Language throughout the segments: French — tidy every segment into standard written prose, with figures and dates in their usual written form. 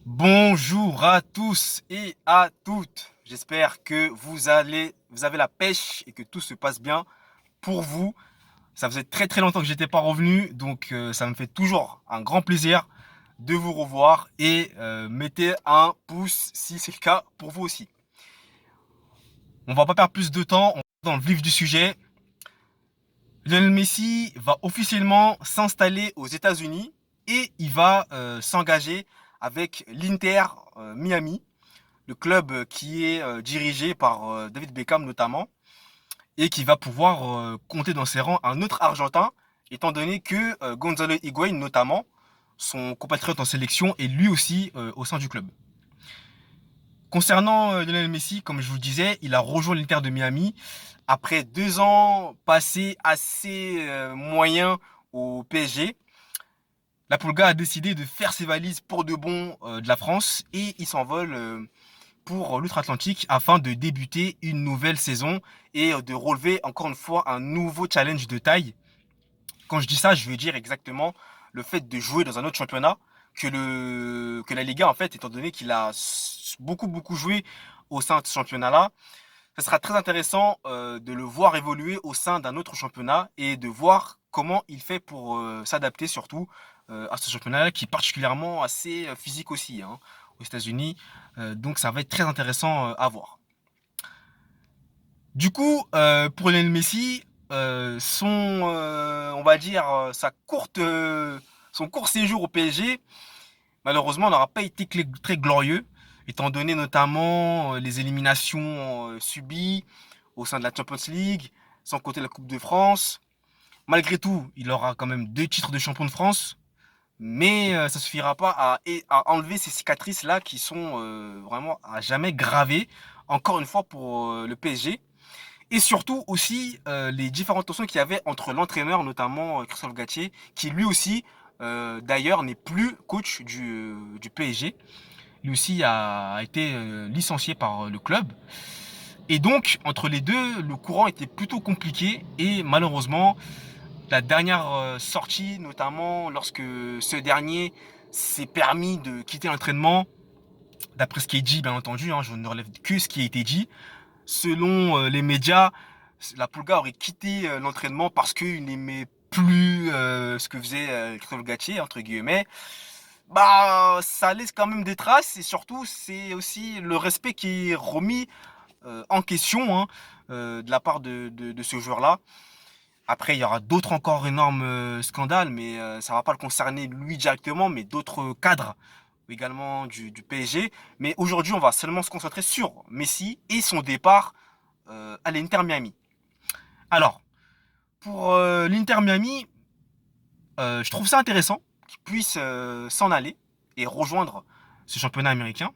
Bonjour à tous et à toutes. J'espère que vous avez la pêche et que tout se passe bien pour vous. Ça faisait très très longtemps que j'étais pas revenu, donc ça me fait toujours un grand plaisir de vous revoir et mettez un pouce si c'est le cas pour vous aussi. On va pas perdre plus de temps, on va dans le vif du sujet. Lionel Messi va officiellement s'installer aux États-Unis et il va s'engager avec l'Inter Miami, le club qui est dirigé par David Beckham notamment, et qui va pouvoir compter dans ses rangs un autre Argentin, étant donné que Gonzalo Higuaín notamment, son compatriote en sélection, est lui aussi au sein du club. Concernant Lionel Messi, comme je vous le disais, il a rejoint l'Inter de Miami après 2 ans passés assez moyens au PSG. La Pulga a décidé de faire ses valises pour de bon de la France et il s'envole pour l'Outre-Atlantique afin de débuter une nouvelle saison et de relever encore une fois un nouveau challenge de taille. Quand je dis ça, je veux dire exactement le fait de jouer dans un autre championnat que la Liga en fait, étant donné qu'il a beaucoup joué au sein de ce championnat-là. Ce sera très intéressant de le voir évoluer au sein d'un autre championnat et de voir comment il fait pour s'adapter surtout à ce championnat qui est particulièrement assez physique aussi hein, aux États-Unis. Donc ça va être très intéressant à voir. Du coup, pour Lionel Messi, on va dire, son court séjour au PSG, malheureusement, n'aura pas été très glorieux, étant donné notamment les éliminations subies au sein de la Champions League, sans compter la Coupe de France. Malgré tout, il aura quand même 2 titres de champion de France, mais ça suffira pas à enlever ces cicatrices-là qui sont vraiment à jamais gravées, encore une fois pour le PSG. Et surtout aussi les différentes tensions qu'il y avait entre l'entraîneur, notamment Christophe Galtier, qui lui aussi, d'ailleurs, n'est plus coach du PSG. Lui aussi a été licencié par le club. Et donc, entre les deux, le courant était plutôt compliqué. Et malheureusement, la dernière sortie, notamment lorsque ce dernier s'est permis de quitter l'entraînement, d'après ce qui est dit, bien entendu, hein, je ne relève que ce qui a été dit, selon les médias, la Pulga aurait quitté l'entraînement parce qu'il n'aimait plus ce que faisait Christophe Galtier, entre guillemets. Bah, ça laisse quand même des traces et surtout, c'est aussi le respect qui est remis en question hein, de la part de ce joueur-là. Après, il y aura d'autres encore énormes scandales, mais ça ne va pas le concerner lui directement, mais d'autres cadres également du PSG. Mais aujourd'hui, on va seulement se concentrer sur Messi et son départ à l'Inter Miami. Alors, pour l'Inter Miami, je trouve ça intéressant qu'il puisse s'en aller et rejoindre ce championnat américain.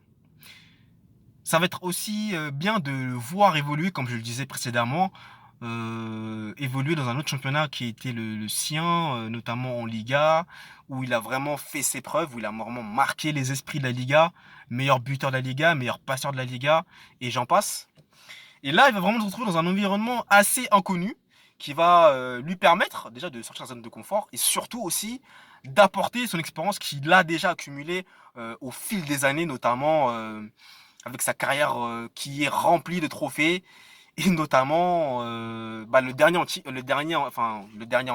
Ça va être aussi bien de le voir évoluer, comme je le disais précédemment, évoluer dans un autre championnat qui était le sien, notamment en Liga, où il a vraiment fait ses preuves, où il a vraiment marqué les esprits de la Liga, meilleur buteur de la Liga, meilleur passeur de la Liga, et j'en passe. Et là, il va vraiment se retrouver dans un environnement assez inconnu qui va lui permettre déjà de sortir de sa zone de confort et surtout aussi d'apporter son expérience qu'il a déjà accumulée au fil des années, notamment avec sa carrière qui est remplie de trophées et notamment bah, le dernier en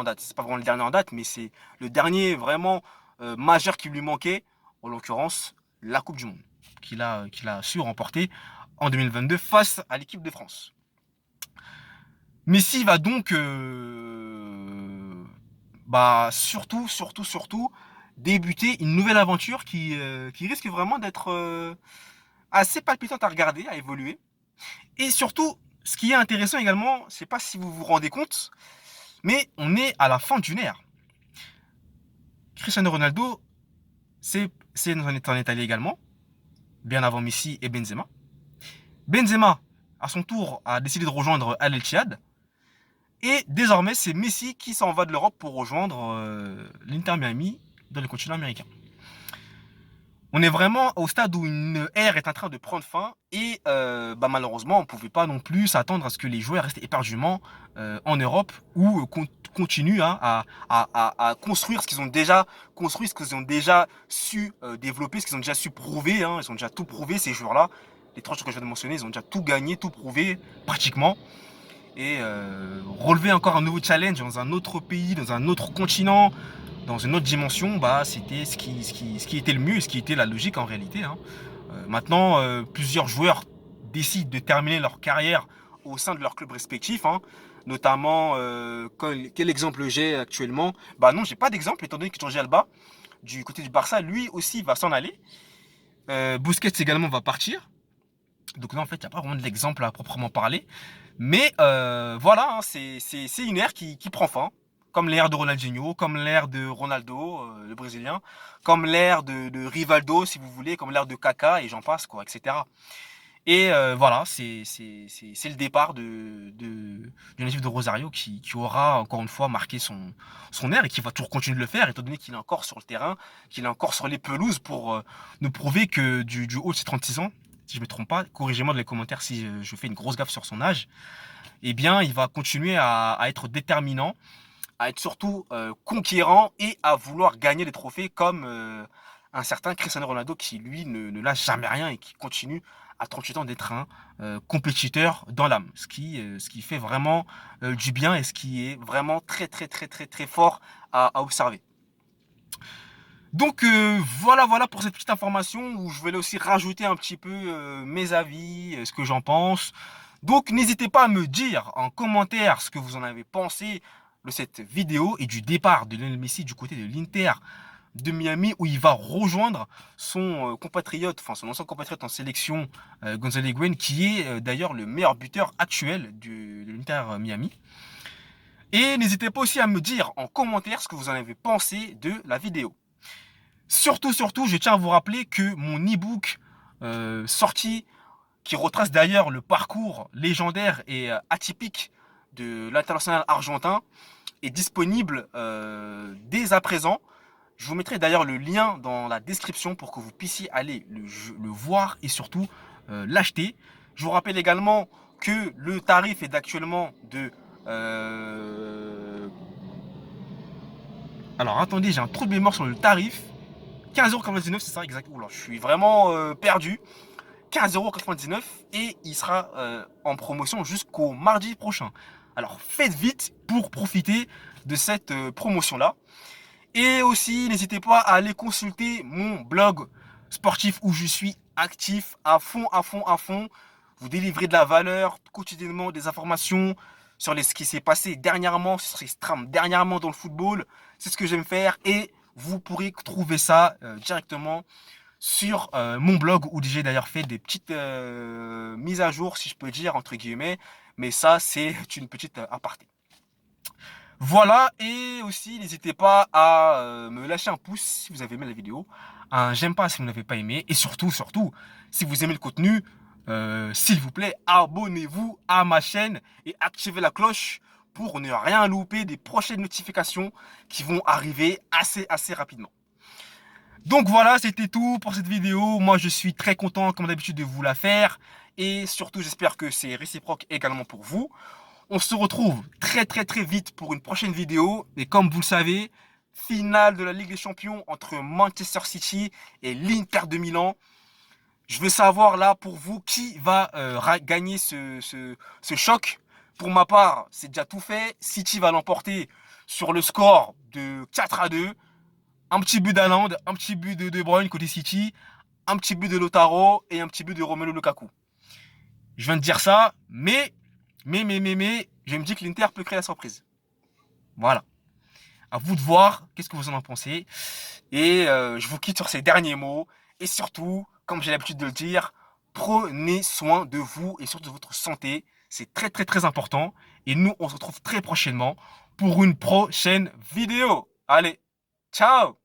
date. C'est pas vraiment le dernier en date, mais c'est le dernier vraiment majeur qui lui manquait, en l'occurrence la Coupe du Monde qu'il a su remporter en 2022 face à l'équipe de France. Messi va donc bah, surtout débuter une nouvelle aventure qui risque vraiment d'être assez palpitante à regarder, à évoluer. Et surtout, ce qui est intéressant également, je ne sais pas si vous vous rendez compte, mais on est à la fin d'une ère. Cristiano Ronaldo, c'est en est allé également, bien avant Messi et Benzema. Benzema, à son tour, a décidé de rejoindre Al Ittihad. Et désormais, c'est Messi qui s'en va de l'Europe pour rejoindre l'Inter Miami dans le continent américain. On est vraiment au stade où une ère est en train de prendre fin et bah, malheureusement, on ne pouvait pas non plus s'attendre à ce que les joueurs restent éperdument en Europe ou continuent hein, à construire ce qu'ils ont déjà construit, ce qu'ils ont déjà su développer, ce qu'ils ont déjà su prouver. Hein. Ils ont déjà tout prouvé, ces joueurs-là. Les trois joueurs que je viens de mentionner, ils ont déjà tout gagné, tout prouvé, pratiquement. Et relever encore un nouveau challenge dans un autre pays, dans un autre continent, dans une autre dimension, bah, c'était ce qui était le mieux et ce qui était la logique en réalité. Hein. Maintenant, plusieurs joueurs décident de terminer leur carrière au sein de leur club respectif. Hein. Notamment, quel exemple j'ai actuellement? Bah non, j'ai pas d'exemple, étant donné que Jordi Alba, du côté du Barça, lui aussi va s'en aller. Busquets également va partir. Donc là, en fait, il n'y a pas vraiment d'exemple à proprement parler. Mais voilà, hein, c'est une ère qui prend fin. Comme l'ère de Ronaldinho, comme l'ère de Ronaldo, le Brésilien, comme l'ère de Rivaldo, si vous voulez, comme l'ère de Kaka, et j'en passe, quoi, etc. Et voilà, c'est le départ du natif de Rosario qui aura encore une fois marqué son ère et qui va toujours continuer de le faire, étant donné qu'il est encore sur le terrain, qu'il est encore sur les pelouses pour nous prouver que du haut de ses 36 ans, si je ne me trompe pas, corrigez-moi dans les commentaires si je fais une grosse gaffe sur son âge, eh bien, il va continuer à être déterminant, à être surtout conquérant et à vouloir gagner des trophées comme un certain Cristiano Ronaldo qui, lui, ne lâche jamais rien et qui continue à 38 ans d'être un compétiteur dans l'âme. Ce qui fait vraiment du bien et ce qui est vraiment très, très, très, très, très fort à observer. Donc voilà pour cette petite information où je vais aussi rajouter un petit peu mes avis, ce que j'en pense. Donc n'hésitez pas à me dire en commentaire ce que vous en avez pensé de cette vidéo et du départ de Lionel Messi du côté de l'Inter de Miami où il va rejoindre son compatriote, enfin son ancien compatriote en sélection, Gonzalo Higuaín, qui est d'ailleurs le meilleur buteur actuel de l'Inter Miami. Et n'hésitez pas aussi à me dire en commentaire ce que vous en avez pensé de la vidéo. Surtout, je tiens à vous rappeler que mon e-book sorti, qui retrace d'ailleurs le parcours légendaire et atypique de l'international argentin, est disponible dès à présent. Je vous mettrai d'ailleurs le lien dans la description pour que vous puissiez aller le voir et surtout l'acheter. Je vous rappelle également que le tarif est d'actuellement de... Alors attendez, j'ai un trou de mémoire sur le tarif. 15,99€, c'est ça exact. Oula, je suis vraiment perdu. 15,99€ et il sera en promotion jusqu'au mardi prochain. Alors faites vite pour profiter de cette promotion-là. Et aussi, n'hésitez pas à aller consulter mon blog sportif où je suis actif à fond. Vous délivrez de la valeur quotidiennement, des informations sur ce qui s'est passé dernièrement, sur ce qui se trame dernièrement dans le football. C'est ce que j'aime faire et vous pourrez trouver ça directement sur mon blog où j'ai d'ailleurs fait des petites mises à jour, si je peux dire, entre guillemets. Mais ça, c'est une petite aparté. Voilà, et aussi n'hésitez pas à me lâcher un pouce si vous avez aimé la vidéo, un j'aime pas si vous n'avez pas aimé, et surtout, si vous aimez le contenu, s'il vous plaît, abonnez-vous à ma chaîne et activez la cloche pour ne rien louper des prochaines notifications qui vont arriver assez rapidement. Donc voilà, c'était tout pour cette vidéo. Moi, je suis très content, comme d'habitude, de vous la faire. Et surtout, j'espère que c'est réciproque également pour vous. On se retrouve très vite pour une prochaine vidéo. Et comme vous le savez, finale de la Ligue des Champions entre Manchester City et l'Inter de Milan. Je veux savoir là pour vous qui va gagner ce choc. Pour ma part, c'est déjà tout fait. City va l'emporter sur le score de 4-2. Un petit but d'Haaland, un petit but de De Bruyne côté City, un petit but de Lautaro et un petit but de Romelu Lukaku. Je viens de dire ça, mais, je me dis que l'Inter peut créer la surprise. Voilà. À vous de voir, qu'est-ce que vous en pensez. Et je vous quitte sur ces derniers mots. Et surtout, comme j'ai l'habitude de le dire, prenez soin de vous et surtout de votre santé. C'est très important. Et nous, on se retrouve très prochainement pour une prochaine vidéo. Allez, ciao!